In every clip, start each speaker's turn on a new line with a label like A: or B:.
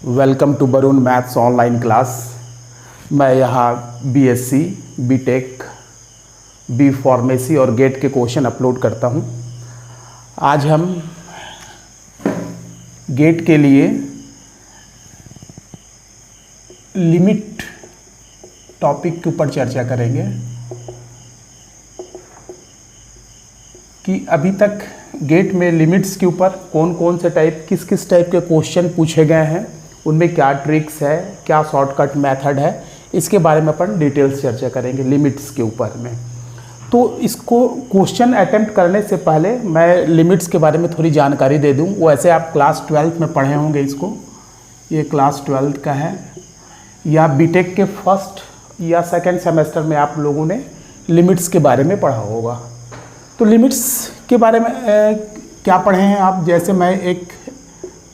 A: Welcome to Varun maths online class. मैं यहाँ BSc, BTech, B pharmacy और गेट के क्वेश्चन अपलोड करता हूँ। आज हम गेट के लिए लिमिट टॉपिक के ऊपर चर्चा करेंगे कि अभी तक गेट में लिमिट्स के ऊपर कौन कौन से टाइप किस किस टाइप के क्वेश्चन पूछे गए हैं, उनमें क्या ट्रिक्स है, क्या शॉर्टकट मेथड है, इसके बारे में अपन डिटेल्स चर्चा करेंगे लिमिट्स के ऊपर में। तो इसको क्वेश्चन अटेम्प्ट करने से पहले मैं लिमिट्स के बारे में थोड़ी जानकारी दे दूं। वैसे आप क्लास 12 में पढ़े होंगे इसको, ये क्लास 12 का है, या बीटेक के फर्स्ट या सेकेंड सेमेस्टर में आप लोगों ने लिमिट्स के बारे में पढ़ा होगा। तो लिमिट्स के बारे में क्या पढ़े हैं आप? जैसे मैं एक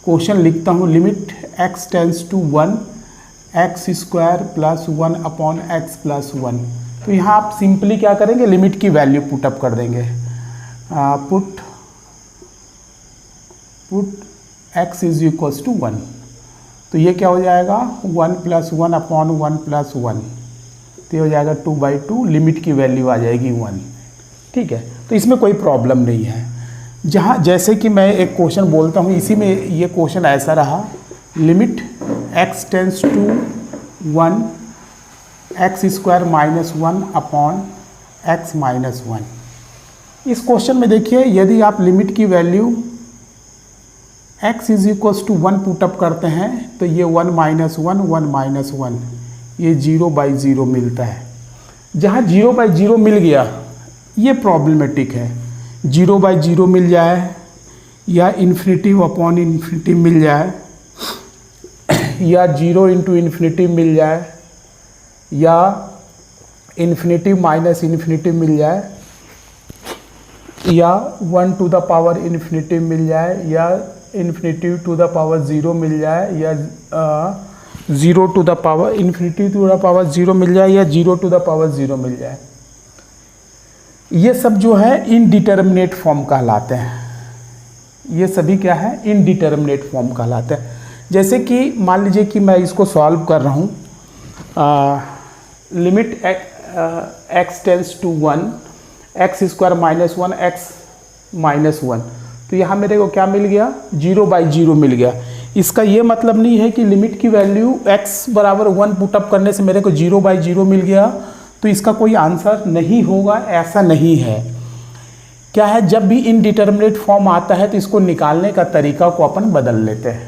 A: क्वेश्चन लिखता हूँ, limit x tends to 1 x square plus 1 upon x plus 1। तो यहाँ आप सिंपली क्या करेंगे, लिमिट की वैल्यू पुटअप कर देंगे। Put x is equals to 1। तो ये क्या हो जाएगा, 1 प्लस 1 अपॉन 1 प्लस 1, तो ये हो जाएगा 2/2। लिमिट की वैल्यू आ जाएगी 1। ठीक है, तो इसमें कोई प्रॉब्लम नहीं है। जहाँ जैसे कि मैं एक क्वेश्चन बोलता हूँ, इसी में ये क्वेश्चन ऐसा रहा, limit x tends to 1 x square minus 1 upon x minus 1। इस क्वेश्चन में देखिए, यदि आप लिमिट की value x is equals to 1 put up करते हैं तो ये 1 माइनस 1 1 माइनस 1, ये 0/0 मिलता है। जहाँ 0/0 मिल गया ये प्रॉब्लमेटिक है। 0/0 मिल जाए या इन्फिनिटी अपॉन इन्फिनिटी मिल जाए या 0 इंटू इन्फिनिटी मिल जाए या इन्फिनिटी माइनस इन्फिनिटी मिल जाए या 1 टू द पावर इन्फिनिटी मिल जाए या इन्फिनिटी टू द पावर 0 मिल जाए या 0 to the power infinity to the power 0 मिल जाए या 0 टू द पावर 0 मिल जाए। ये सब जो है इनडिटर्मिनेट फॉर्म कहलाते हैं। ये सभी क्या है, इनडिटर्मिनेट फॉर्म कहलाते हैं। जैसे कि मान लीजिए कि मैं इसको सॉल्व कर रहा हूँ, limit x tends to 1 x square minus 1 x minus 1। तो यहाँ मेरे को क्या मिल गया, 0/0 मिल गया। इसका ये मतलब नहीं है कि लिमिट की वैल्यू x बराबर 1 पुटअप करने से मेरे को 0/0 मिल गया तो इसका कोई आंसर नहीं होगा, ऐसा नहीं है। क्या है, जब भी इनडिटर्मिनेट फॉर्म आता है तो इसको निकालने का तरीका को अपन बदल लेते हैं,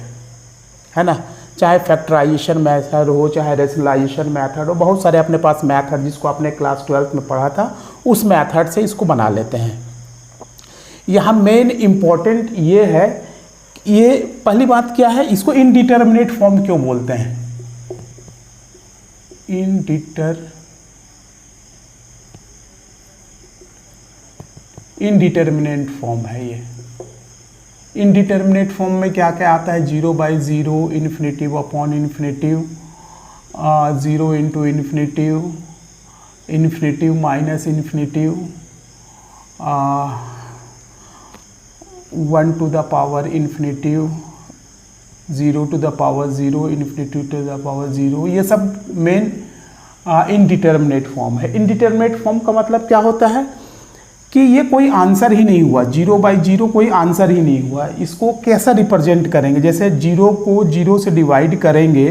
A: है ना। चाहे फैक्टराइजेशन मेथड हो, चाहे रेशनलाइजेशन मेथड हो, बहुत सारे अपने पास मेथड जिसको आपने क्लास 12 में पढ़ा था, उस मेथड से इसको बना लेते हैं। यहाँ मेन इम्पॉर्टेंट ये है, ये पहली बात क्या है, इसको इनडिटर्मिनेट फॉर्म क्यों बोलते हैं? इनडिटर्मिनेट फॉर्म है ये। इनडिटर्मिनेट फॉर्म में क्या क्या आता है, 0/0, infinity upon infinity, 0 into infinity, infinity minus infinity, 1 to the power infinity, 0 to the power 0, infinity to the power 0। ये सब मेन इनडिटर्मिनेट फॉर्म है। इनडिटर्मिनेट फॉर्म का मतलब क्या होता है कि ये कोई आंसर ही नहीं हुआ, 0/0 कोई आंसर ही नहीं हुआ। इसको कैसा रिप्रेजेंट करेंगे, जैसे 0 को 0 से डिवाइड करेंगे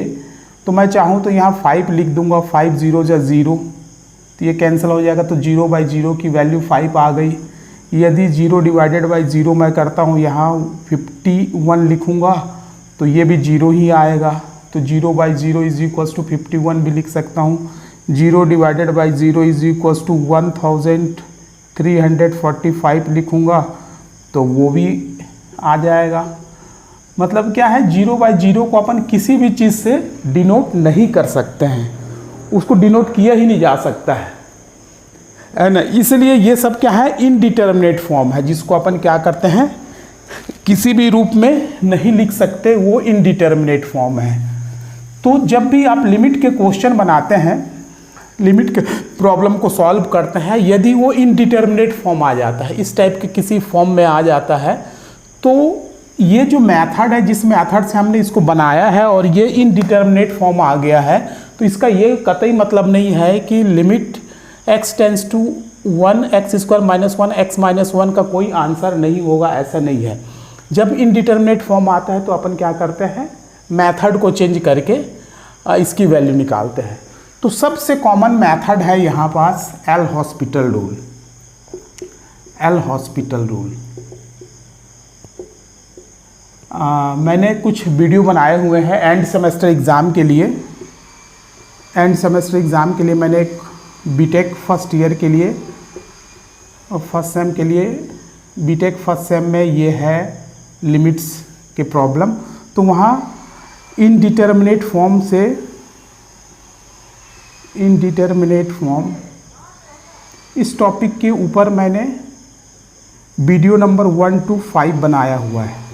A: तो मैं चाहूँ तो यहाँ 5 लिख दूंगा, 5 0 या 0, तो ये कैंसिल हो जाएगा, तो 0/0 की वैल्यू 5 आ गई। यदि 0 डिवाइडेड बाई 0 मैं करता हूँ, यहाँ 51 लिखूँगा तो ये भी 0 ही आएगा, तो 0/0 इज इक्वल्स टू 51 भी लिख सकता हूँ। 0 divided by 0 is equals to 1345 लिखूँगा तो वो भी आ जाएगा। मतलब क्या है, 0/0 को अपन किसी भी चीज़ से डिनोट नहीं कर सकते हैं, उसको डिनोट किया ही नहीं जा सकता है ना। इसलिए ये सब क्या है, इनडिटर्मिनेट फॉर्म है, जिसको अपन क्या करते हैं, किसी भी रूप में नहीं लिख सकते, वो इनडिटर्मिनेट फॉर्म है। तो जब भी आप लिमिट के क्वेश्चन बनाते हैं, लिमिट के प्रॉब्लम को सॉल्व करते हैं, यदि वो इनडिटर्मिनेट फॉर्म आ जाता है, इस टाइप के किसी फॉर्म में आ जाता है, तो ये जो मेथड है, जिस मेथड से हमने इसको बनाया है और ये इनडिटर्मिनेट फॉर्म आ गया है, तो इसका ये कतई मतलब नहीं है कि limit x tends to 1 x square minus 1 x minus 1 का कोई आंसर नहीं होगा, ऐसा नहीं है। जब इनडिटर्मिनेट फॉर्म आता है तो अपन क्या करते हैं, मेथड को चेंज करके इसकी वैल्यू निकालते हैं। तो सबसे कॉमन मेथड है यहाँ पास L hospital rule. L hospital rule मैंने कुछ वीडियो बनाए हुए हैं एंड सेमेस्टर एग्ज़ाम के लिए। एंड सेमेस्टर एग्ज़ाम के लिए मैंने एक बीटेक फर्स्ट ईयर के लिए और फर्स्ट सेम के लिए, बीटेक फर्स्ट सेम में ये है लिमिट्स के प्रॉब्लम। तो वहाँ इनडिटर्मिनेट फॉर्म से, इनडिटर्मिनेट फॉर्म इस टॉपिक के ऊपर मैंने वीडियो नंबर 1 to 5 बनाया हुआ है।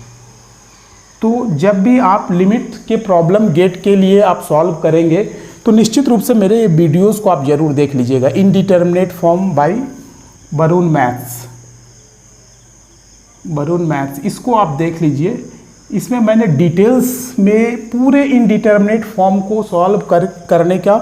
A: तो जब भी आप लिमिट के प्रॉब्लम गेट के लिए आप सॉल्व करेंगे तो निश्चित रूप से मेरे वीडियोस को आप ज़रूर देख लीजिएगा। Indeterminate form by Varun maths, Varun maths, इसको आप देख लीजिए। इसमें मैंने डिटेल्स में पूरे इनडिटर्मिनेट फॉर्म को सॉल्व करने का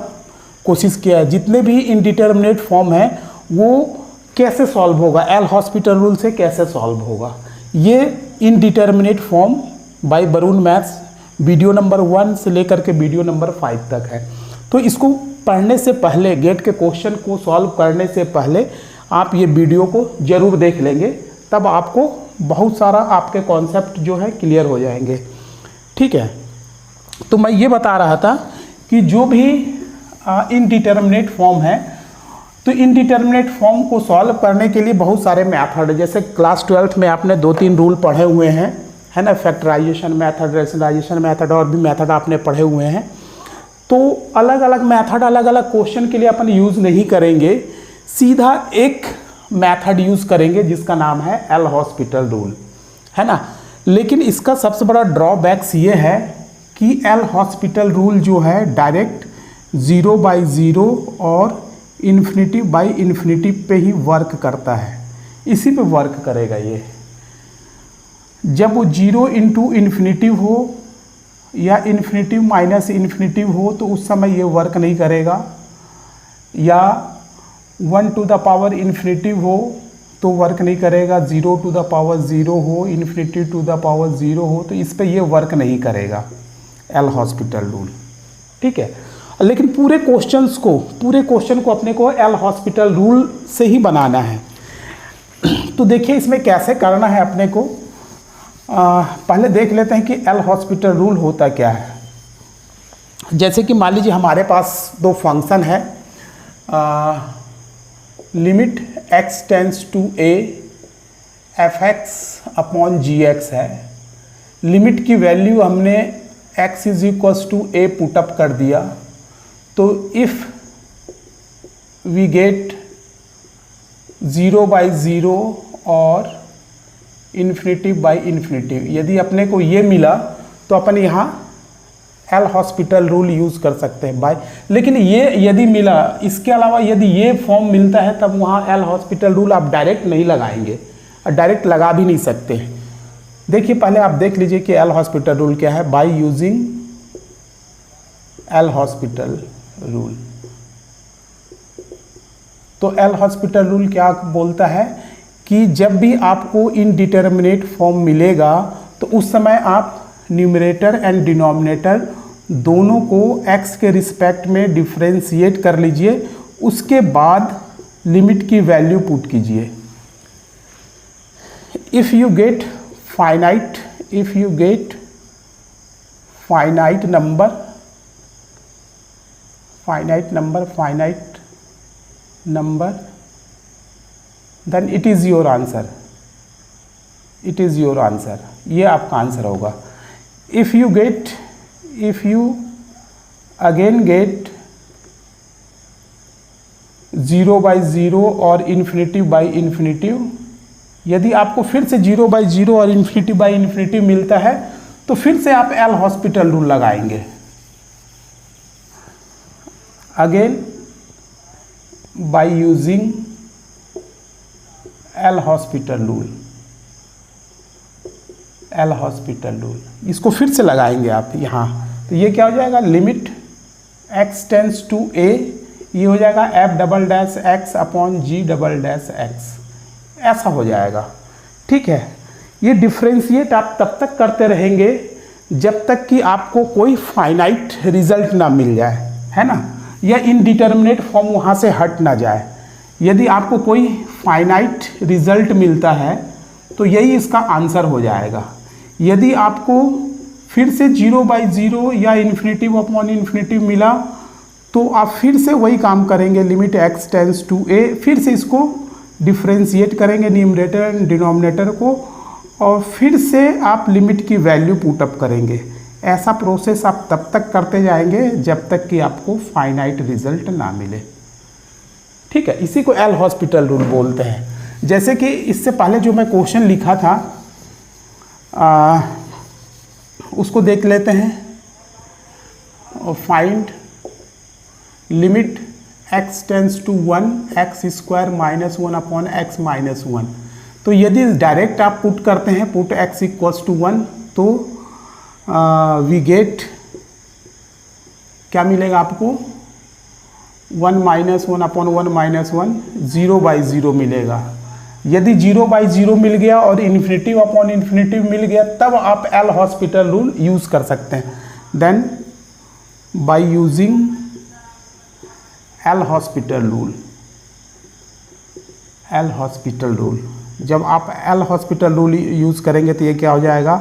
A: कोशिश किया है। जितने भी इनडिटर्मिनेट फॉर्म हैं वो कैसे सॉल्व होगा, एल हॉस्पिटल रूल से कैसे सॉल्व होगा, ये indeterminate form by Varun maths video number 1 से लेकर के वीडियो नंबर 5 तक है। तो इसको पढ़ने से पहले, गेट के क्वेश्चन को सॉल्व करने से पहले आप ये वीडियो को ज़रूर देख लेंगे, तब आपको बहुत सारा आपके कॉन्सेप्ट जो है क्लियर हो जाएंगे। ठीक है, तो मैं ये बता रहा था कि जो भी इनडिटर्मिनेट फॉर्म है, तो इनडिटर्मिनेट फॉर्म को सॉल्व करने के लिए बहुत सारे मेथड है। जैसे क्लास 12th में आपने 2-3 रूल पढ़े हुए हैं, है ना, फैक्टराइजेशन मेथड, रेशनलाइजेशन मेथड और भी मेथड आपने पढ़े हुए हैं। तो अलग अलग मेथड अलग अलग क्वेश्चन के लिए अपन यूज़ नहीं करेंगे, सीधा एक मेथड यूज़ करेंगे जिसका नाम है एल हॉस्पिटल रूल, है ना। लेकिन इसका सबसे बड़ा ड्रॉबैक्स ये है कि एल हॉस्पिटल रूल जो है डायरेक्ट 0/0 और इन्फिनिटी बाई इन्फिनिटी पे ही वर्क करता है, इसी पे वर्क करेगा ये। जब वो 0 इंटू इन्फिनिटिव हो या इन्फिनिटिव माइनस इन्फिनिटिव हो तो उस समय ये वर्क नहीं करेगा, या 1 टू द पावर इन्फिनिटिव हो तो वर्क नहीं करेगा, 0 टू द पावर 0 हो, इन्फिनिटी टू द पावर 0 हो तो इस पे ये वर्क नहीं करेगा एल हॉस्पिटल रूल। ठीक है, लेकिन पूरे क्वेश्चन को अपने को एल हॉस्पिटल रूल से ही बनाना है। तो देखिए इसमें कैसे करना है अपने को, पहले देख लेते हैं कि एल हॉस्पिटल रूल होता क्या है। जैसे कि मान लीजिए हमारे पास दो फंक्शन है, limit x tends to a fx upon gx है। लिमिट की वैल्यू हमने x is equals to a put up कर दिया, तो इफ़ वी गेट 0/0 और इन्फिनिटी बाई इन्फिनिटी, यदि अपने को ये मिला तो अपन यहाँ एल हॉस्पिटल रूल यूज़ कर सकते हैं बाय। लेकिन ये यदि मिला, इसके अलावा यदि ये फॉर्म मिलता है तब वहाँ एल हॉस्पिटल रूल आप डायरेक्ट नहीं लगाएंगे, और डायरेक्ट लगा भी नहीं सकते। देखिए पहले आप देख लीजिए कि एल हॉस्पिटल रूल क्या है। Bye using L hospital rule, तो एल हॉस्पिटल रूल क्या बोलता है कि जब भी आपको इनडिटर्मिनेट फॉर्म मिलेगा तो उस समय आप न्यूमरेटर एंड डिनोमिनेटर दोनों को x के रिस्पेक्ट में डिफ्रेंशिएट कर लीजिए, उसके बाद लिमिट की वैल्यू पुट कीजिए। If you get finite number then it is your answer, ये आपका आंसर होगा। इफ़ यू अगेन गेट 0/0 और इन्फिनिटी बाई इन्फिनिटी, यदि आपको फिर से 0/0 और इन्फिनिटी बाई इन्फिनिटी मिलता है तो फिर से आप एल हॉस्पिटल रूल लगाएंगे। Again bye using L hospital rule, L hospital rule. इसको फिर से लगाएंगे आप यहाँ, तो ये क्या हो जाएगा, limit x tends to a, ये हो जाएगा f डबल डैश x अपॉन g डबल डैश x, ऐसा हो जाएगा। ठीक है, ये डिफ्रेंशिएट आप तब तक करते रहेंगे जब तक कि आपको कोई फाइनाइट रिजल्ट ना मिल जाए, है ना, या इनडिटर्मिनेट फॉर्म वहाँ से हट ना जाए। यदि आपको कोई फाइनाइट रिजल्ट मिलता है तो यही इसका आंसर हो जाएगा। यदि आपको फिर से 0/0 या इन्फिनिटिव अपॉन इन्फिनिटिव मिला तो आप फिर से वही काम करेंगे, limit x tends to a, फिर से इसको डिफ्रेंशिएट करेंगे न्यूमरेटर एंड डिनोमिनेटर को, और फिर से आप लिमिट की वैल्यू पुटअप करेंगे। ऐसा प्रोसेस आप तब तक करते जाएंगे जब तक कि आपको फाइनाइट रिजल्ट ना मिले। ठीक है, इसी को एल हॉस्पिटल रूल बोलते हैं। जैसे कि इससे पहले जो मैं क्वेश्चन लिखा था उसको देख लेते हैं। Find limit x tends to 1 x square minus 1 upon x minus 1। तो यदि डायरेक्ट आप पुट करते हैं, पुट x इक्वल्स टू 1, तो वी गेट क्या मिलेगा आपको, 1 माइनस 1 अपॉन 1 माइनस 1, 0/0 मिलेगा। यदि 0/0 मिल गया और इन्फिनिटिव अपॉन इन्फिनिटिव मिल गया तब आप एल हॉस्पिटल रूल यूज़ कर सकते हैं। Then by using L hospital rule, L hospital rule, जब आप एल हॉस्पिटल रूल यूज़ करेंगे तो ये क्या हो जाएगा,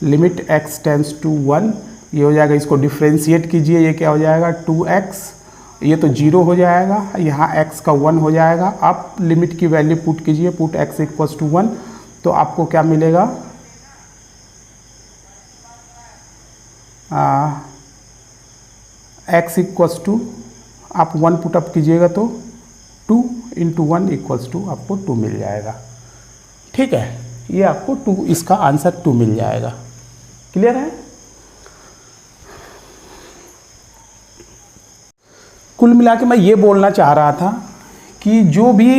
A: लिमिट x टेंस टू 1, ये हो जाएगा, इसको डिफ्रेंशिएट कीजिए, ये क्या हो जाएगा 2x, ये तो 0 हो जाएगा, यहाँ x का 1 हो जाएगा। आप लिमिट की वैल्यू पुट कीजिए, पुट x इक्वल्स टू 1, तो आपको क्या मिलेगा, x इक्वल्स टू, आप 1 पुटअप कीजिएगा तो 2 इंटू 1 इक्वल्स टू आपको 2 मिल जाएगा। ठीक है, ये आपको 2, इसका आंसर 2 मिल जाएगा। क्लियर है? कुल मिला के मैं ये बोलना चाह रहा था कि जो भी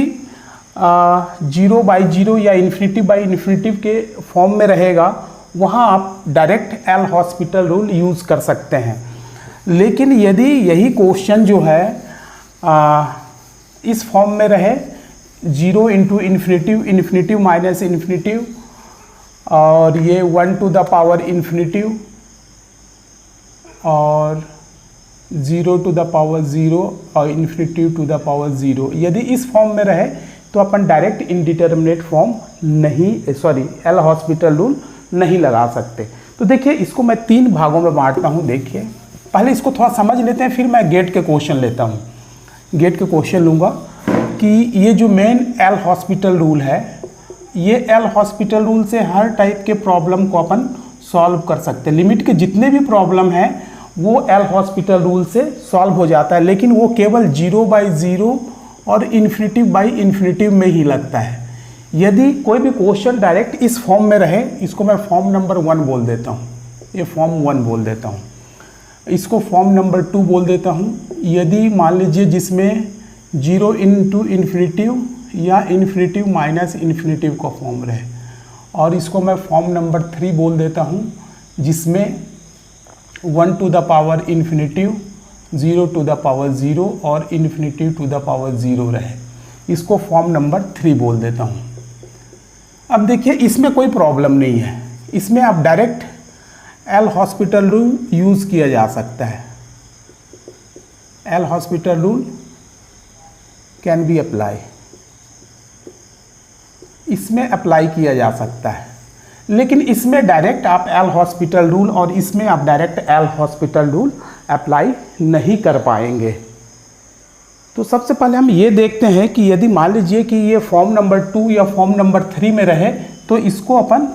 A: 0/0 या इन्फिनिटिव के फॉर्म में रहेगा वहाँ आप direct L hospital rule use कर सकते हैं। लेकिन यदि यही क्वेश्चन जो है इस फॉर्म में रहे, 0 into infinity, infinity minus infinitive, और ये 1 टू द पावर इन्फिनिटिव और 0 टू द पावर 0 और इन्फिनिटिव टू द पावर 0, यदि इस फॉर्म में रहे तो अपन डायरेक्ट इनडिटर्मिनेट फॉर्म नहीं, एल हॉस्पिटल रूल नहीं लगा सकते। तो देखिए, इसको मैं 3 भागों में बांटता हूँ। देखिए, पहले इसको थोड़ा समझ लेते हैं, फिर मैं गेट के क्वेश्चन लेता हूँ। गेट के क्वेश्चन लूँगा कि ये जो मेन एल हॉस्पिटल रूल है, ये एल हॉस्पिटल रूल से हर टाइप के प्रॉब्लम को अपन सॉल्व कर सकते हैं। लिमिट के जितने भी प्रॉब्लम हैं वो एल हॉस्पिटल रूल से सॉल्व हो जाता है, लेकिन वो केवल 0/0 और इन्फिनिटिव में ही लगता है। यदि कोई भी क्वेश्चन डायरेक्ट इस फॉर्म में रहे, इसको मैं फॉर्म नंबर 1 बोल देता हूँ, ये फॉर्म 1 बोल देता हूँ, इसको फॉर्म नंबर 2 बोल देता हूँ। यदि मान लीजिए जिसमें 0 इंटू इन्फिनिटिव या इन्फिनिटिव माइनस इन्फिनिटिव का फॉर्म रहे, और इसको मैं फॉर्म नंबर 3 बोल देता हूँ, जिसमें 1 to the power infinity, 0 to the power 0 और इन्फिनिटिव टू द पावर 0 रहे, इसको फॉर्म नंबर 3 बोल देता हूँ। अब देखिए, इसमें कोई प्रॉब्लम नहीं है, इसमें आप direct L hospital rule use किया जा सकता है। L hospital rule can be apply, इसमें अप्लाई किया जा सकता है। लेकिन इसमें डायरेक्ट आप एल हॉस्पिटल रूल और इसमें आप direct L hospital rule apply नहीं कर पाएंगे। तो सबसे पहले हम ये देखते हैं कि यदि मान लीजिए कि ये फॉर्म नंबर 2 या फॉर्म नंबर 3 में रहे तो इसको अपन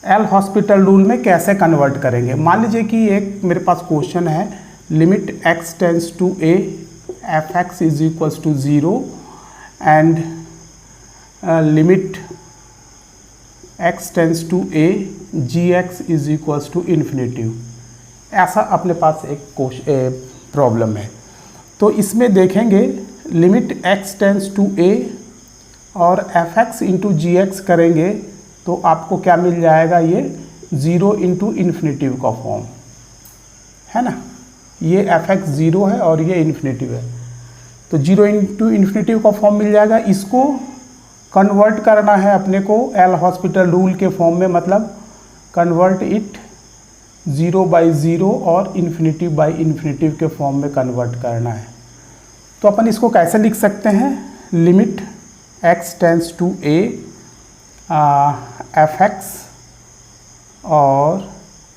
A: एल हॉस्पिटल रूल में कैसे कन्वर्ट करेंगे। मान लीजिए कि एक मेरे पास क्वेश्चन है, limit x tends to a f(x) is equals to 0 and limit x tends to a gx is equals to infinity. ऐसा अपने पास एक प्रॉब्लम है। तो इसमें देखेंगे limit x tends to a और f(x) इंटू जी एक्स करेंगे तो आपको क्या मिल जाएगा, ये 0 इंटू इन्फिनेटिव का फॉर्म है ना। ये fx 0 है और ये इन्फिनेटिव है, तो 0 इंटू इन्फिनेटिव का फॉर्म मिल जाएगा। इसको कन्वर्ट करना है अपने को एल हॉस्पिटल रूल के फॉर्म में, मतलब कन्वर्ट इट 0/0 और इन्फिनेटिव बाई इन्फिनेटिव के फॉर्म में कन्वर्ट करना है। तो अपन इसको कैसे लिख सकते हैं, limit x tends to a fx और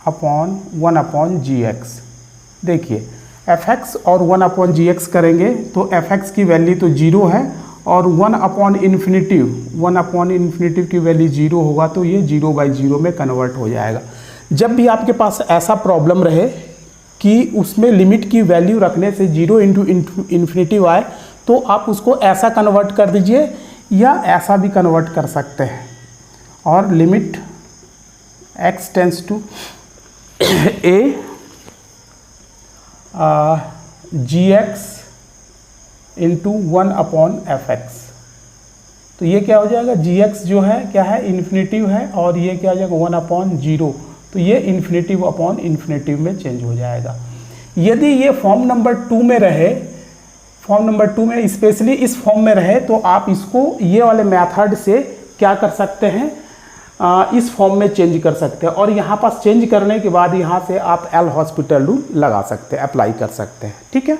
A: अपॉन 1/gx। देखिए fx और 1/gx करेंगे तो fx की वैल्यू तो 0 है और 1/इन्फिनेटिव की वैल्यू 0 होगा, तो ये 0/0 में कन्वर्ट हो जाएगा। जब भी आपके पास ऐसा प्रॉब्लम रहे कि उसमें लिमिट की वैल्यू रखने से 0 इंटू इन्फिनेटिव आए, तो आप उसको ऐसा कन्वर्ट कर दीजिए या ऐसा भी कन्वर्ट कर सकते हैं। और limit x tends to a gx into 1/fx। तो ये क्या हो जाएगा, gx जो है क्या है, इन्फिनेटिव है, और ये क्या हो जाएगा 1/0, तो ये इन्फिनेटिव अपॉन इन्फिनेटिव में चेंज हो जाएगा। यदि ये फॉर्म नंबर 2 में रहे, फॉर्म नंबर 2 में स्पेशली इस फॉर्म में रहे, तो आप इसको ये वाले मेथड से क्या कर सकते हैं, इस फॉर्म में चेंज कर सकते हैं। और यहाँ पास चेंज करने के बाद यहाँ से आप एल हॉस्पिटल रूल लगा सकते हैं, अप्लाई कर सकते हैं, ठीक है।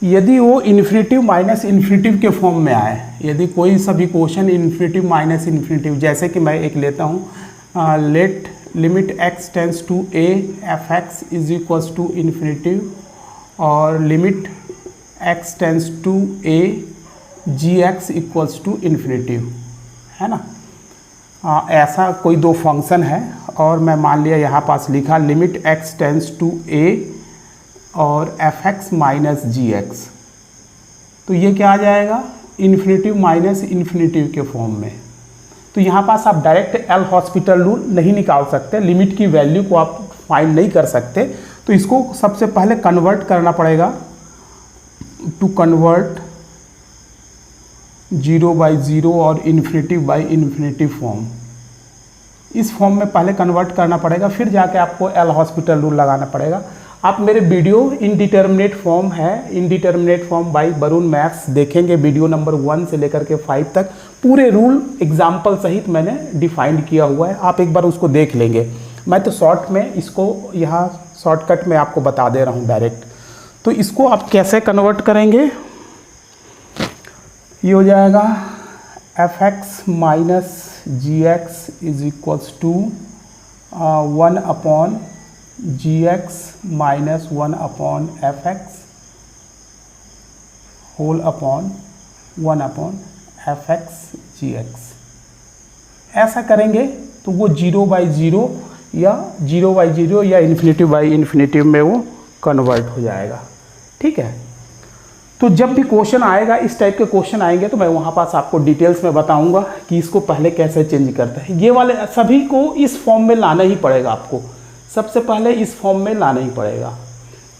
A: यदि वो इन्फिनेटिव माइनस इन्फिनेटिव के फॉर्म में आए, यदि कोई सभी क्वेश्चन इन्फिनेटिव माइनस इन्फिनेटिव, जैसे कि मैं एक लेता हूँ, let limit x tends to a fx is equals to infinitive और limit x tends to a gx equals to infinitive, है ना। ऐसा कोई दो फंक्शन है और मैं मान लिया यहाँ पास लिखा limit x tends to a और fx माइनस gx, तो ये क्या आ जाएगा, इन्फिनेटिव माइनस इन्फिनेटिव के फॉर्म में। तो यहाँ पास आप डायरेक्ट एल हॉस्पिटल रूल नहीं निकाल सकते, लिमिट की वैल्यू को आप फाइंड नहीं कर सकते, तो इसको सबसे पहले कन्वर्ट करना पड़ेगा। टू कन्वर्ट 0/0 और इन्फिनेटिव बाई इन्फिनेटिव फॉर्म, इस फॉर्म में पहले कन्वर्ट करना पड़ेगा, फिर जाके आपको एल हॉस्पिटल रूल लगाना पड़ेगा। आप मेरे वीडियो इनडिटर्मिनेट फॉर्म है, indeterminate form by Varun maths देखेंगे, वीडियो नंबर 1 से लेकर के 5 तक पूरे रूल एग्जाम्पल सहित मैंने डिफाइंड किया हुआ है, आप एक बार उसको देख लेंगे। मैं तो शॉर्ट में इसको यहाँ शॉर्टकट में आपको बता दे रहा हूँ डायरेक्ट। तो इसको आप कैसे कन्वर्ट करेंगे, ये हो जाएगा fx minus gx is equals to 1/gx minus 1/fx whole upon 1/fx gx। ऐसा करेंगे तो वो 0/0 या 0/0 या इन्फिनेटिव बाई इन्फिनेटिव में वो कन्वर्ट हो जाएगा, ठीक है। तो जब भी क्वेश्चन आएगा, इस टाइप के क्वेश्चन आएंगे, तो मैं वहाँ पास आपको डिटेल्स में बताऊंगा कि इसको पहले कैसे चेंज करते हैं। ये वाले सभी को इस फॉर्म में लाना ही पड़ेगा, आपको सबसे पहले इस फॉर्म में लाना ही पड़ेगा।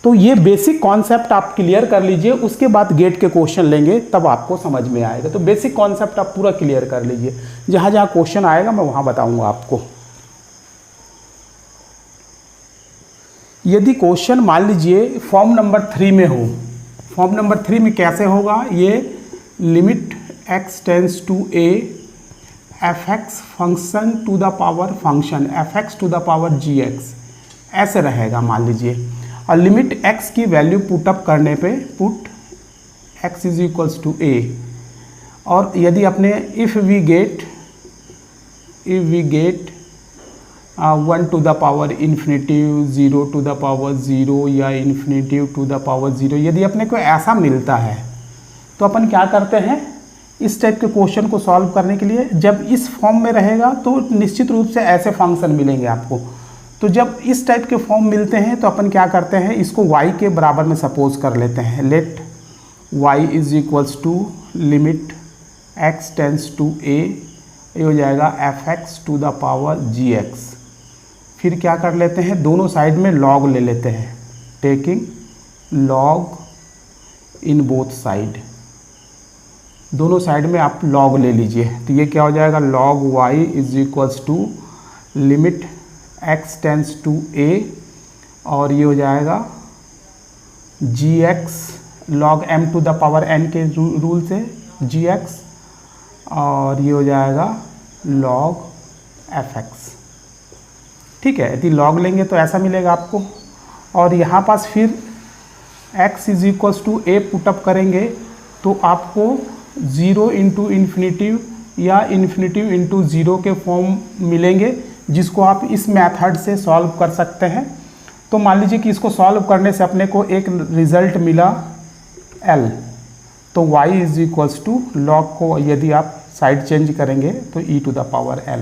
A: तो ये बेसिक कॉन्सेप्ट आप क्लियर कर लीजिए, उसके बाद गेट के क्वेश्चन लेंगे तब आपको समझ में आएगा। तो बेसिक कॉन्सेप्ट आप पूरा क्लियर कर लीजिए, जहाँ जहाँ क्वेश्चन आएगा मैं वहाँ बताऊँगा आपको। यदि क्वेश्चन मान लीजिए फॉर्म नंबर 3 में हो, फॉर्म नंबर 3 में कैसे होगा, ये limit x tends to a fx function to the power function fx to the power gx ऐसे रहेगा मान लीजिए, और लिमिट x की वैल्यू पुटअप करने पे put x is equals to a, और यदि अपने if we get 1 to the power infinity, 0 to the power 0 या इन्फिनेटिव टू द पावर 0, यदि अपने को ऐसा मिलता है तो अपन क्या करते हैं, इस टाइप के क्वेश्चन को सॉल्व करने के लिए जब इस फॉर्म में रहेगा तो निश्चित रूप से ऐसे फंक्शन मिलेंगे आपको। तो जब इस टाइप के फॉर्म मिलते हैं तो अपन क्या करते हैं, इसको y के बराबर में सपोज कर लेते हैं। Let y is equals to limit x tends to a, ये हो जाएगा fx to the power gx। फिर क्या कर लेते हैं, दोनों साइड में लॉग ले लेते हैं, taking log in both side, दोनों साइड में आप लॉग ले लीजिए, तो ये क्या हो जाएगा, log y is equals to limit x tends to a, और ये हो जाएगा gx log m to the power n के रूल से gx, और ये हो जाएगा log fx। ठीक है, यदि log लेंगे तो ऐसा मिलेगा आपको, और यहाँ पास फिर x is equals to a put up करेंगे तो आपको 0 इंटू इन्फिनिटिव या इन्फिनिटिव इंटू 0 के फॉर्म मिलेंगे, जिसको आप इस मेथड से सॉल्व कर सकते हैं। तो मान लीजिए कि इसको सॉल्व करने से अपने को एक रिजल्ट मिला l, तो y is equals to log को यदि आप साइड चेंज करेंगे तो e to the power l,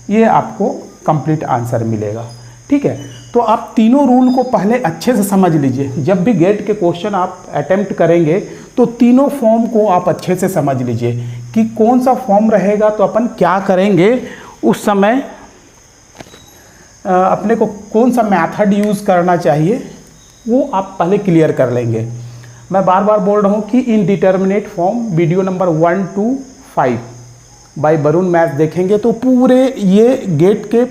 A: ये आपको कंप्लीट आंसर मिलेगा। ठीक है, तो आप तीनों रूल को पहले अच्छे से समझ लीजिए। जब भी गेट के क्वेश्चन आप अटेम्प्ट करेंगे तो तीनों फॉर्म को आप अच्छे से समझ लीजिए कि कौन सा फॉर्म रहेगा तो अपन क्या करेंगे, उस समय अपने को कौन सा मेथड यूज़ करना चाहिए वो आप पहले क्लियर कर लेंगे। मैं बार बार बोल रहा हूँ कि indeterminate form video number 1 to 5 by Varun math देखेंगे तो पूरे ये गेट के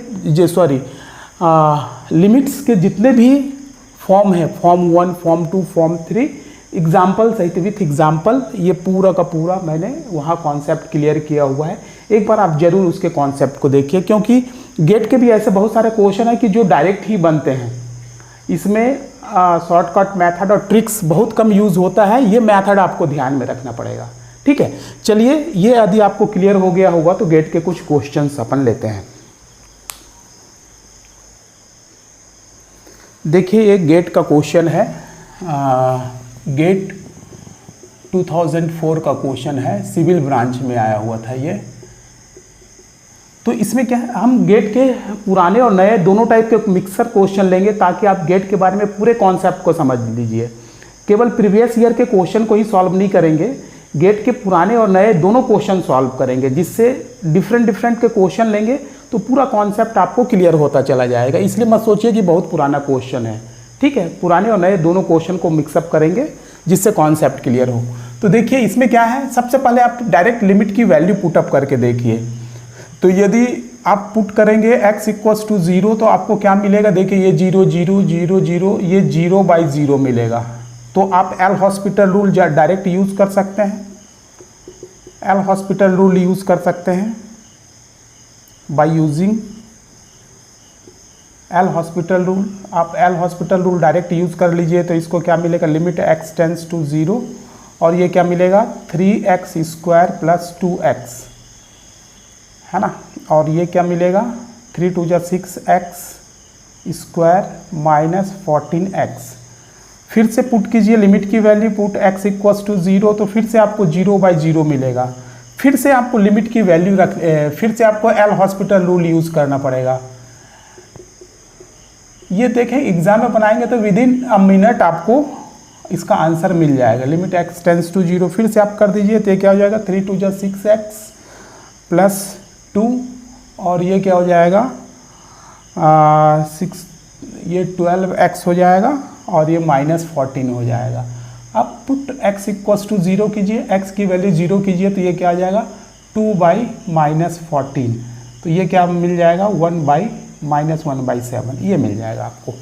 A: लिमिट्स के जितने भी फॉर्म है, फॉर्म 1, फॉर्म 2, फॉर्म 3, एग्जाम्पल सहित विथ एग्जाम्पल, ये पूरा का पूरा मैंने वहाँ कॉन्सेप्ट क्लियर किया हुआ है। एक बार आप जरूर उसके कॉन्सेप्ट को देखिए, क्योंकि गेट के भी ऐसे बहुत सारे क्वेश्चन हैं कि जो डायरेक्ट ही बनते हैं, इसमें शॉर्टकट मेथड और ट्रिक्स बहुत कम यूज़ होता है, ये मेथड आपको ध्यान में रखना पड़ेगा। ठीक है, चलिए ये यदि आपको क्लियर हो गया होगा तो गेट के कुछ क्वेश्चंस अपन लेते हैं। देखिए ये गेट का क्वेश्चन है, गेट 2004 का क्वेश्चन है, सिविल ब्रांच में आया हुआ था ये। तो इसमें क्या है, हम गेट के पुराने और नए दोनों टाइप के मिक्सर क्वेश्चन लेंगे ताकि आप गेट के बारे में पूरे कॉन्सेप्ट को समझ लीजिए। केवल प्रीवियस ईयर के क्वेश्चन को ही सॉल्व नहीं करेंगे, गेट के पुराने और नए दोनों क्वेश्चन सॉल्व करेंगे, जिससे डिफरेंट के क्वेश्चन लेंगे तो पूरा कॉन्सेप्ट आपको क्लियर होता चला जाएगा। इसलिए मत सोचिए कि बहुत पुराना क्वेश्चन है। ठीक है, पुराने और नए दोनों क्वेश्चन को मिक्सअप करेंगे जिससे कॉन्सेप्ट क्लियर हो। तो देखिए इसमें क्या है, सबसे पहले आप डायरेक्ट लिमिट की वैल्यू पुटअप करके देखिए। तो यदि आप पुट करेंगे x इक्वल्स टू 0 तो आपको क्या मिलेगा, देखिए ये 0 0 0 0, ये 0/0 मिलेगा। तो आप L hospital rule direct use कर सकते हैं, एल हॉस्पिटल रूल यूज़ कर सकते हैं by using L hospital rule. आप L hospital rule direct use कर लीजिए तो इसको क्या मिलेगा, लिमिट x टेंस टू 0, और ये क्या मिलेगा 3x² + 2x, है ना, और ये क्या मिलेगा 3 2 6x² - 14x। फिर से पुट कीजिए लिमिट की value, put x equals to 0, तो फिर से आपको 0/0 मिलेगा। फिर से आपको लिमिट की वैल्यू फिर से आपको एल हॉस्पिटल रूल यूज़ करना पड़ेगा। ये देखें एग्जाम में बनाएंगे तो विदिन अ मिनट आपको इसका आंसर मिल जाएगा। लिमिट x टेंस टू 0 फिर से आप कर दीजिए तो ये क्या हो जाएगा 3 2 6x + 2, और ये क्या हो जाएगा 6, ये 12x हो जाएगा, और ये -14 हो जाएगा। अब पुट x इक्वल्स टू 0 कीजिए, x की वैल्यू 0 कीजिए तो ये क्या आ जाएगा 2/-14, तो ये क्या मिल जाएगा 1/-1/7, ये मिल जाएगा आपको।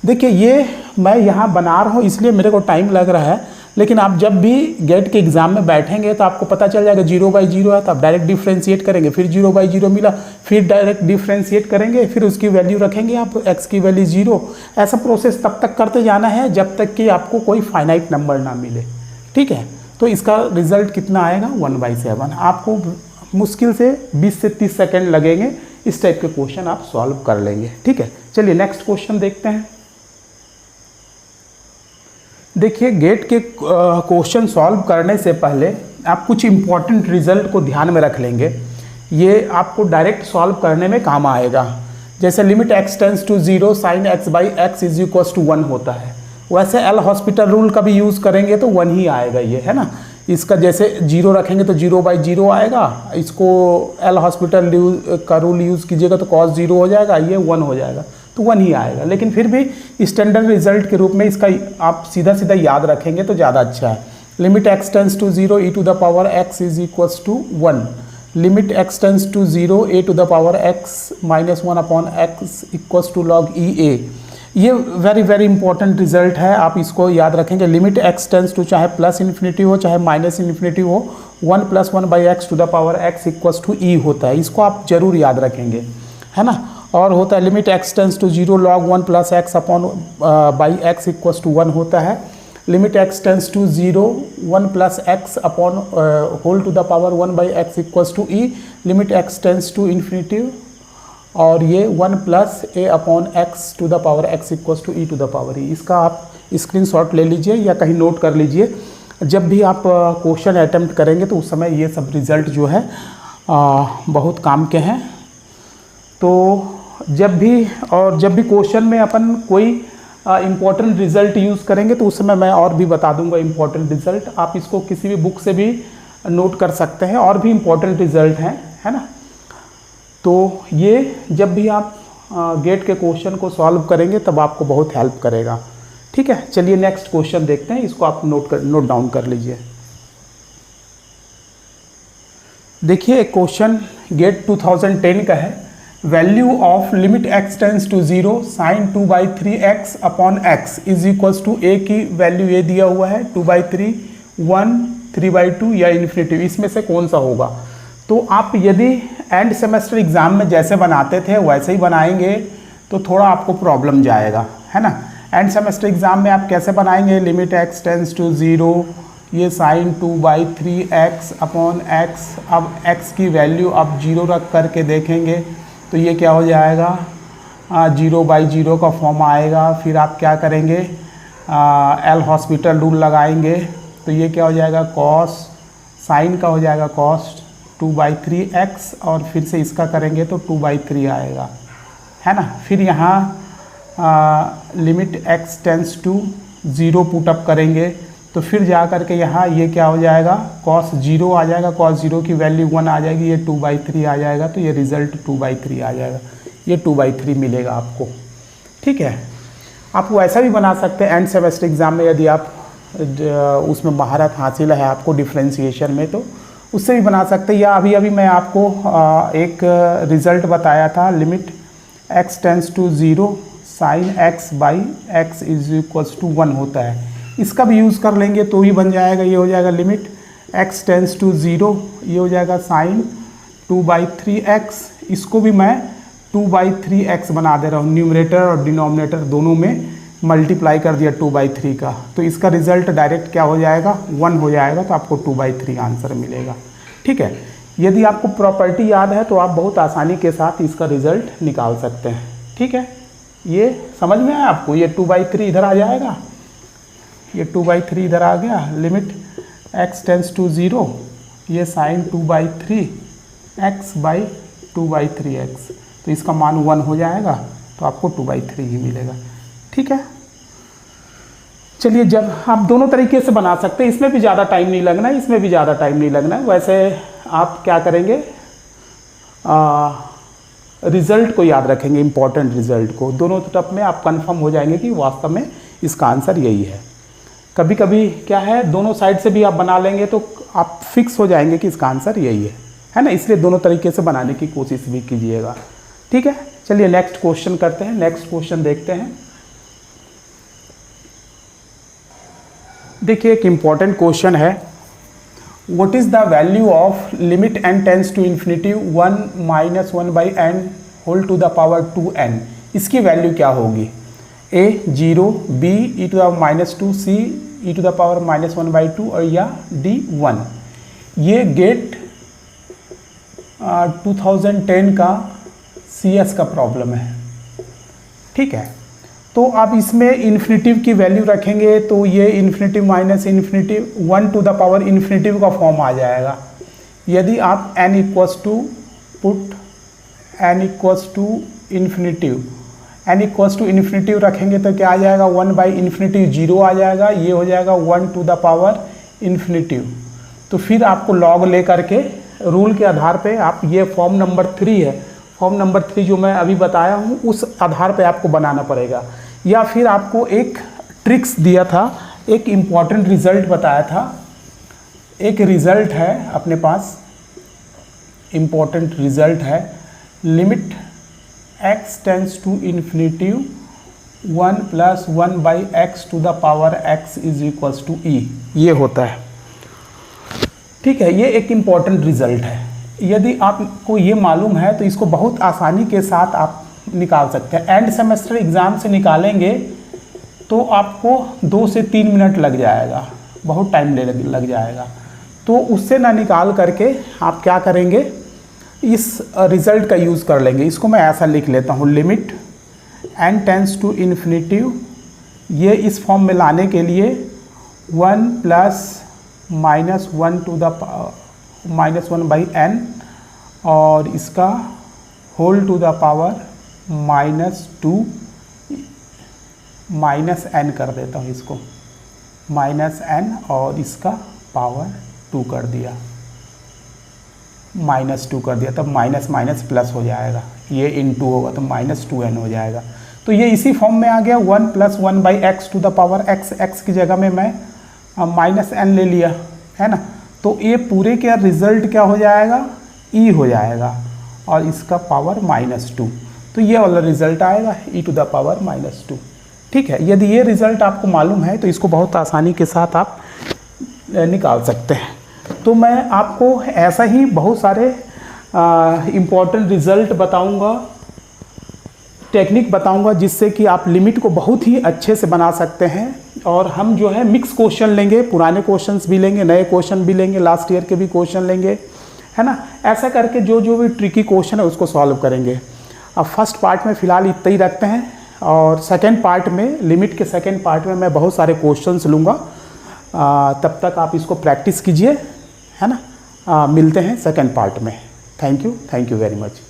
A: देखिए ये मैं यहाँ बना रहा हूँ इसलिए मेरे को टाइम लग रहा है, लेकिन आप जब भी गेट के एग्जाम में बैठेंगे तो आपको पता चल जाएगा 0/0 है तो आप डायरेक्ट डिफ्रेंशिएट करेंगे, फिर 0/0 मिला फिर डायरेक्ट डिफ्रेंशिएट करेंगे, फिर उसकी वैल्यू रखेंगे आप x की वैल्यू 0। ऐसा प्रोसेस तब तक करते जाना है जब तक कि आपको कोई फाइनाइट नंबर ना मिले। ठीक है, तो इसका रिजल्ट कितना आएगा 1/7। आपको मुश्किल से 20 से 30 सेकेंड लगेंगे, इस टाइप के क्वेश्चन आप सॉल्व कर लेंगे। ठीक है, चलिए नेक्स्ट क्वेश्चन देखते हैं। देखिए गेट के क्वेश्चन सॉल्व करने से पहले आप कुछ इम्पॉर्टेंट रिजल्ट को ध्यान में रख लेंगे, ये आपको डायरेक्ट सॉल्व करने में काम आएगा। जैसे limit x tends to 0 sin x/x is equals to 1 होता है, वैसे एल हॉस्पिटल रूल का भी यूज़ करेंगे तो 1 ही आएगा, ये है ना। इसका जैसे 0 रखेंगे तो 0/0 आएगा, इसको एल हॉस्पिटल का रूल यूज़ कीजिएगा तो cos 0 हो जाएगा, ये 1 हो जाएगा, तो 1 ही आएगा। लेकिन फिर भी स्टैंडर्ड रिजल्ट के रूप में इसका आप सीधा सीधा याद रखेंगे तो ज़्यादा अच्छा है। Limit x tends to 0 e to the power x is equals to 1, limit x tends to 0 a to the power x minus 1 upon x equals to log e a. ये वेरी वेरी इंपॉर्टेंट रिजल्ट है, आप इसको याद रखेंगे। Limit x tends to चाहे plus infinity हो चाहे minus infinity हो, 1 plus 1 by x to the power x equals to e होता है, इसको आप जरूर याद रखेंगे, है ना। और होता है limit x tends to 0 log 1 plus x upon by x equals to 1 होता है। Limit x tends to 0 1 plus x upon whole to the power 1 by x equals to e. Limit x tends to infinity और ये 1 plus a upon x to the power x equals to e to the power e. इसका आप screenshot ले लीजिए या कहीं note कर लीजिए, जब भी आप क्वेश्चन अटेम्प्ट करेंगे तो उस समय ये सब रिजल्ट जो है बहुत काम के हैं। तो जब भी क्वेश्चन में अपन कोई इम्पोर्टेंट रिजल्ट यूज़ करेंगे तो उस समय मैं और भी बता दूंगा इम्पोर्टेंट रिजल्ट, आप इसको किसी भी बुक से भी नोट कर सकते हैं, और भी इम्पोर्टेंट रिजल्ट हैं, है ना। तो ये जब भी आप गेट के क्वेश्चन को सॉल्व करेंगे तब आपको बहुत हेल्प करेगा, ठीक है। चलिए नेक्स्ट क्वेश्चन देखते हैं, इसको आप नोट डाउन कर लीजिए। देखिए एक क्वेश्चन गेट 2010 का है। Value of limit x tends to 0 sine 2/3x upon x is equals to a की वैल्यू ये दिया हुआ है 2/3, 1, 3/2 या इन्फिनिटी, इसमें से कौन सा होगा। तो आप यदि एंड सेमेस्टर एग्जाम में जैसे बनाते थे वैसे ही बनाएंगे तो थोड़ा आपको प्रॉब्लम जाएगा, है ना। एंड सेमेस्टर एग्जाम में आप कैसे बनाएंगे, लिमिट एक्स टेंस टू 0, ये साइन 2/3x अपॉन x, अब x की वैल्यू आप 0 रख करके देखेंगे तो ये क्या हो जाएगा, 0/0 का फॉर्म आएगा। फिर आप क्या करेंगे, एल हॉस्पिटल रूल लगाएंगे तो ये क्या हो जाएगा, कॉस साइन का हो जाएगा कॉस 2/3x, और फिर से इसका करेंगे तो 2/3 आएगा, है ना। फिर यहाँ लिमिट एक्स टेंस टू 0 पुटअप करेंगे तो फिर जा कर के यहाँ ये क्या हो जाएगा, cos 0 आ जाएगा, cos 0 की वैल्यू 1 आ जाएगी, ये 2/3 आ जाएगा, तो ये रिजल्ट 2/3 आ जाएगा, ये 2/3 मिलेगा आपको, ठीक है। आप वैसा भी बना सकते हैं एंड सेमेस्टर एग्जाम में, यदि आप उसमें महारत हासिल है आपको डिफ्रेंशिएशन में तो उससे भी बना सकते हैं। या अभी मैं आपको एक रिज़ल्ट बताया था, limit x tends to 0 sine x by x is equals to 1 होता है, इसका भी यूज़ कर लेंगे तो ही बन जाएगा। ये हो जाएगा लिमिट x टेंस टू 0, ये हो जाएगा साइन 2/3x, इसको भी मैं 2/3x बना दे रहा हूँ, न्यूमरेटर और डिनोमिनेटर दोनों में मल्टीप्लाई कर दिया 2/3 का, तो इसका रिजल्ट डायरेक्ट क्या हो जाएगा, 1 हो जाएगा, तो आपको 2/3 आंसर मिलेगा, ठीक है। यदि आपको प्रॉपर्टी याद है तो आप बहुत आसानी के साथ इसका रिजल्ट निकाल सकते हैं, ठीक है। ये समझ में आया आपको, ये 2/3 इधर आ जाएगा, ये 2/3 इधर आ गया, लिमिट x टेंस टू 0, ये साइन 2/3x बाई 2/3x, तो इसका मान 1 हो जाएगा, तो आपको 2/3 ही मिलेगा, ठीक है। चलिए, जब आप दोनों तरीके से बना सकते हैं, इसमें भी ज़्यादा टाइम नहीं लगना है, इसमें भी ज़्यादा टाइम नहीं लगना है। वैसे आप क्या करेंगे, रिज़ल्ट को याद रखेंगे, इम्पॉर्टेंट रिज़ल्ट को, दोनों स्टेप में आप कंफर्म हो जाएंगे कि वास्तव में इसका आंसर यही है। कभी कभी क्या है, दोनों साइड से भी आप बना लेंगे तो आप फिक्स हो जाएंगे कि इसका आंसर यही है ना। इसलिए दोनों तरीके से बनाने की कोशिश भी कीजिएगा, ठीक है। चलिए नेक्स्ट क्वेश्चन करते हैं, नेक्स्ट क्वेश्चन देखते हैं। देखिए एक इम्पॉर्टेंट क्वेश्चन है, what is the value of limit n tends to infinity 1 minus 1/n whole to the power 2n, इसकी वैल्यू क्या होगी। A 0, B e to the -2, C e to the power -1/2 और या D 1। ये गेट 2010 का CS का प्रॉब्लम है, ठीक है। तो आप इसमें इन्फिनिटिव की वैल्यू रखेंगे तो ये infinity minus infinity 1 to the power infinity का फॉर्म आ जाएगा। यदि आप n equals to put n equals to infinity रखेंगे तो क्या आ जाएगा, 1/इन्फिनिटिव 0 आ जाएगा, ये हो जाएगा 1 टू द पावर इन्फिनिटिव। तो फिर आपको लॉग ले करके रूल के आधार पे आप, ये फॉर्म नंबर 3 है, फॉर्म नंबर 3 जो मैं अभी बताया हूँ उस आधार पे आपको बनाना पड़ेगा। या फिर आपको एक ट्रिक्स दिया था, एक इम्पॉर्टेंट रिजल्ट बताया था एक रिज़ल्ट है अपने पास, इम्पोर्टेंट रिज़ल्ट है, limit x tends to infinity 1 + 1/x to the power x is equals to e, ये होता है। ठीक है, ये एक इम्पॉर्टेंट रिज़ल्ट है। यदि आपको ये मालूम है तो इसको बहुत आसानी के साथ आप निकाल सकते हैं। एंड सेमेस्टर एग्ज़ाम से निकालेंगे तो आपको 2 से 3 मिनट लग जाएगा, बहुत टाइम लग जाएगा। तो उससे ना निकाल करके आप क्या करेंगे, इस रिज़ल्ट का यूज़ कर लेंगे। इसको मैं ऐसा लिख लेता हूँ, limit n tends to infinity, ये इस फॉर्म में लाने के लिए 1 + -1 टू द -1/n और इसका whole to the power -2 -n कर देता हूँ, इसको -n और इसका पावर 2 कर दिया, -2 कर दिया, तब माइनस माइनस प्लस हो जाएगा, ये इनटू होगा तो -2n हो जाएगा। तो ये इसी फॉर्म में आ गया, 1 + 1/x to the power x की जगह में मैं -n ले लिया, है ना। तो ये पूरे का रिज़ल्ट क्या हो जाएगा, e हो जाएगा और इसका पावर -2, तो ये वाला रिज़ल्ट आएगा e टू द पावर -2। ठीक है, यदि ये रिज़ल्ट आपको मालूम है तो इसको बहुत आसानी के साथ आप निकाल सकते हैं। तो मैं आपको ऐसा ही बहुत सारे इम्पॉर्टेंट रिज़ल्ट बताऊंगा, टेक्निक बताऊंगा, जिससे कि आप लिमिट को बहुत ही अच्छे से बना सकते हैं। और हम जो है मिक्स क्वेश्चन लेंगे, पुराने क्वेश्चंस भी लेंगे, नए क्वेश्चन भी लेंगे, लास्ट ईयर के भी क्वेश्चन लेंगे, है ना। ऐसा करके जो भी ट्रिकी क्वेश्चन है उसको सॉल्व करेंगे। अब फर्स्ट पार्ट में फ़िलहाल इतना ही रखते हैं, और सेकेंड पार्ट में, लिमिट के सेकेंड पार्ट में मैं बहुत सारे क्वेश्चंस लूँगा। तब तक आप इसको प्रैक्टिस कीजिए, है ना। मिलते हैं सेकेंड पार्ट में। Thank you very much.